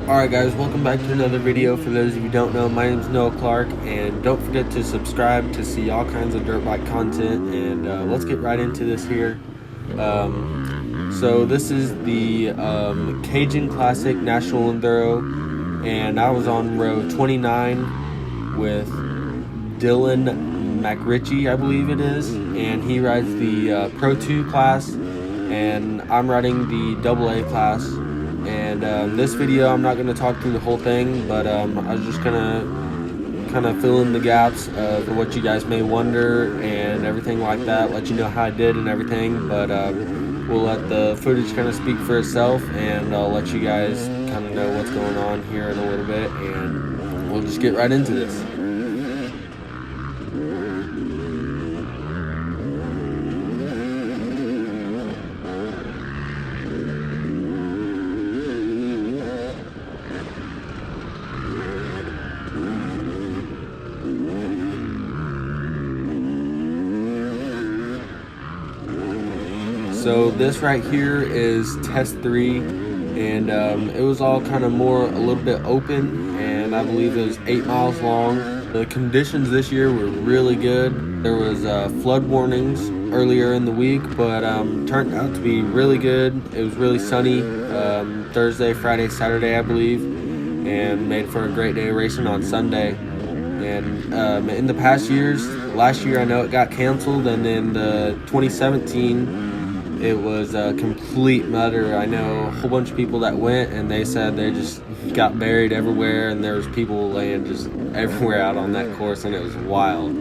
Alright guys, welcome back to another video. For those of you who don't know, my name is Noah Clark, and don't forget to subscribe to see all kinds of dirt bike content, and let's get right into this here. So this is the Cajun Classic National Enduro, and I was on row 29 with Dylan McRitchie, I believe it is, and he rides the Pro 2 class, and I'm riding the AA class. And this video, I'm not going to talk through the whole thing, but I was just going to kind of fill in the gaps of what you guys may wonder and everything like that, let you know how I did and everything. But we'll let the footage kind of speak for itself, and I'll let you guys kind of know what's going on here in a little bit, and we'll just get right into this. So this right here is test 3, and it was all kind of a little bit open, and I believe it was 8 miles long. The conditions this year were really good. There was flood warnings earlier in the week, but turned out to be really good. It was really sunny Thursday, Friday, Saturday, I believe, and made for a great day of racing on Sunday. And in the past years, last year I know it got canceled, and then the 2017 it was a complete mutter. I know a whole bunch of people that went, and they said they just got buried everywhere, and there was people laying just everywhere out on that course, and it was wild.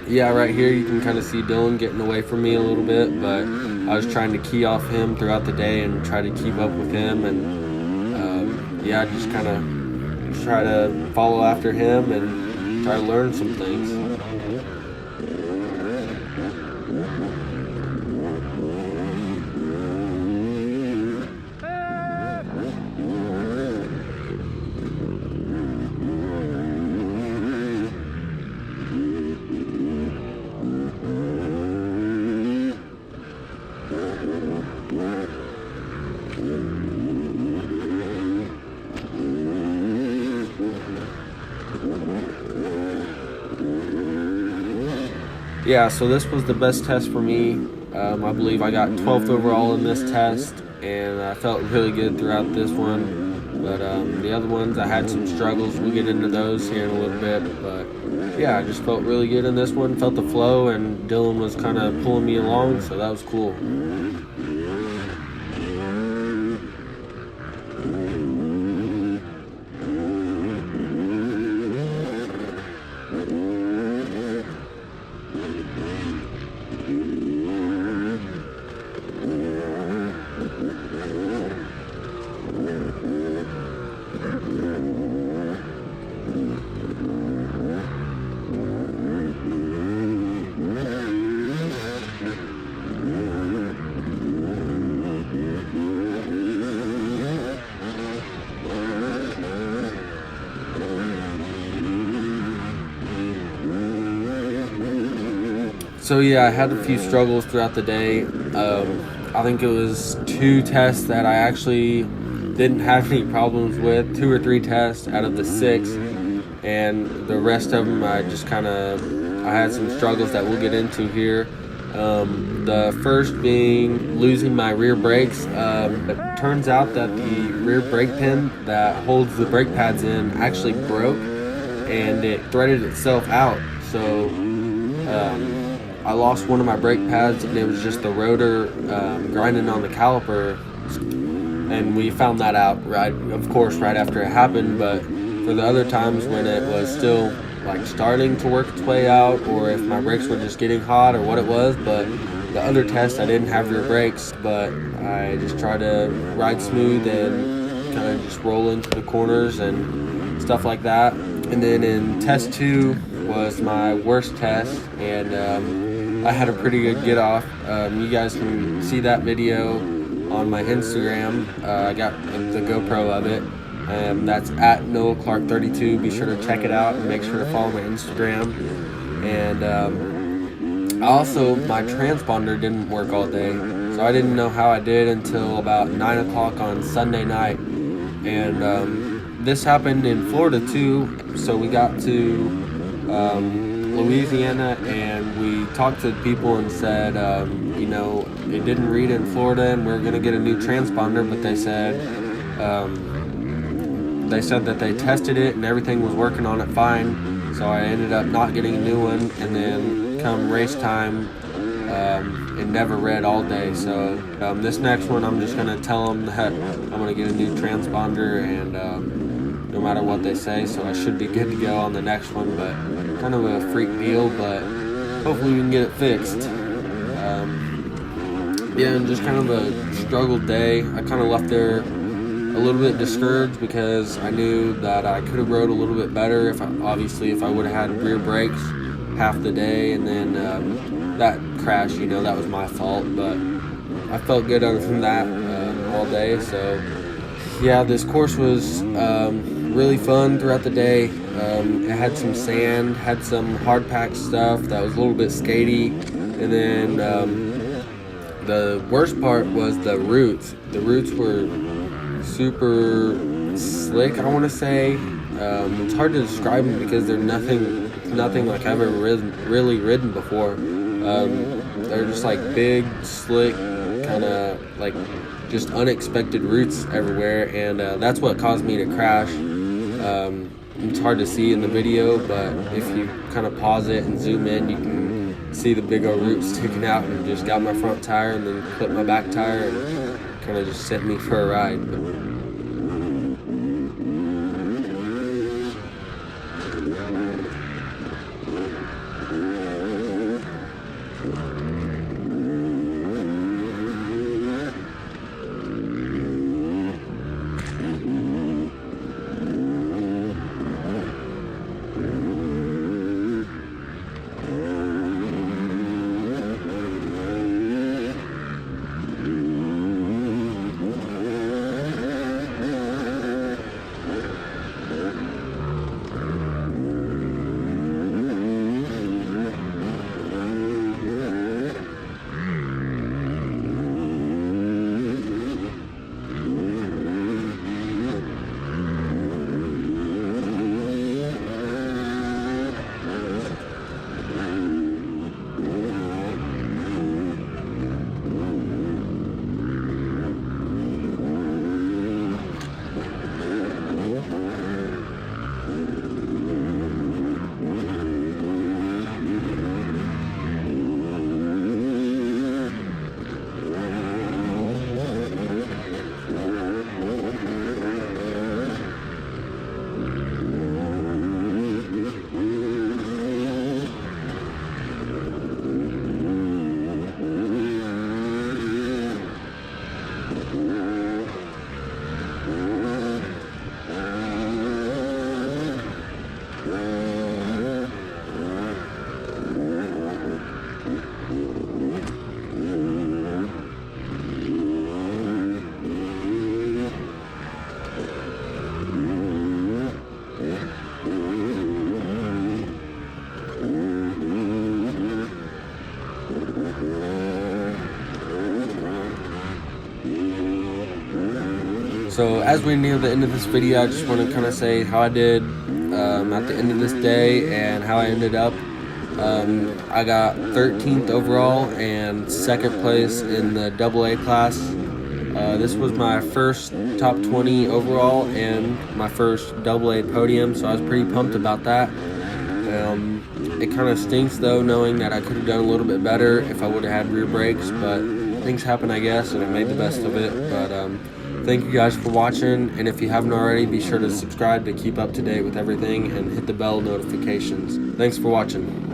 Yeah, right here you can kind of see Dylan getting away from me a little bit, but I was trying to key off him throughout the day and try to keep up with him, and yeah, just kind of try to follow after him and try to learn some things. Yeah, so this was the best test for me. I believe I got 12th overall in this test, and I felt really good throughout this one. But the other ones, I had some struggles. We'll get into those here in a little bit. But yeah, I just felt really good in this one, felt the flow, and Dylan was kind of pulling me along, so that was cool. So yeah, I had a few struggles throughout the day. I think it was 2 tests that I actually didn't have any problems with, 2 or 3 tests out of the 6. and the rest of them I had some struggles that we'll get into here. The first being losing my rear brakes. It turns out that the rear brake pin that holds the brake pads in actually broke, and it threaded itself out. So I lost one of my brake pads, and it was just the rotor grinding on the caliper. And we found that out right after it happened. But for the other times when it was still like starting to work its way out, or if my brakes were just getting hot or what it was, but the other test I didn't have rear brakes, but I just tried to ride smooth and kind of just roll into the corners and stuff like that. And then in test 2 was my worst test, and I had a pretty good get off. You guys can see that video on my Instagram. I got the GoPro of it. That's at Noah Clark 32. Be sure to check it out and make sure to follow my Instagram. And also, my transponder didn't work all day, so I didn't know how I did until about 9 o'clock on Sunday night. And this happened in Florida too. So we got to Louisiana, and we talked to people and said, it didn't read in Florida, and we're gonna get a new transponder. But they said that they tested it and everything was working on it fine. So I ended up not getting a new one, and then come race time, it never read all day. So this next one, I'm just gonna tell them that I'm gonna get a new transponder, and no matter what they say, so I should be good to go on the next one. But kind of a freak deal, but hopefully we can get it fixed. And just kind of a struggled day. I kind of left there a little bit discouraged because I knew that I could have rode a little bit better if I would have had rear brakes half the day. And then that crash, that was my fault, but I felt good other than that all day. So yeah, this course was really fun throughout the day. It had some sand, had some hard packed stuff that was a little bit skatey, and then the worst part was the roots. The roots were super slick, I want to say. It's hard to describe them because they're nothing like I've ever really ridden before. They're just like big, slick, kind of like just unexpected roots everywhere, and that's what caused me to crash. It's hard to see in the video, but if you kind of pause it and zoom in, you can see the big old roots sticking out, and just got my front tire and then clipped my back tire and kind of just sent me for a ride. So as we near the end of this video, I just want to kind of say how I did at the end of this day and how I ended up. I got 13th overall and second place in the AA class. This was my first top 20 overall and my first AA podium, so I was pretty pumped about that. It kind of stinks though, knowing that I could have done a little bit better if I would have had rear brakes, but things happen, I guess, and I made the best of it. But thank you guys for watching, and if you haven't already, be sure to subscribe to keep up to date with everything and hit the bell notifications. Thanks for watching.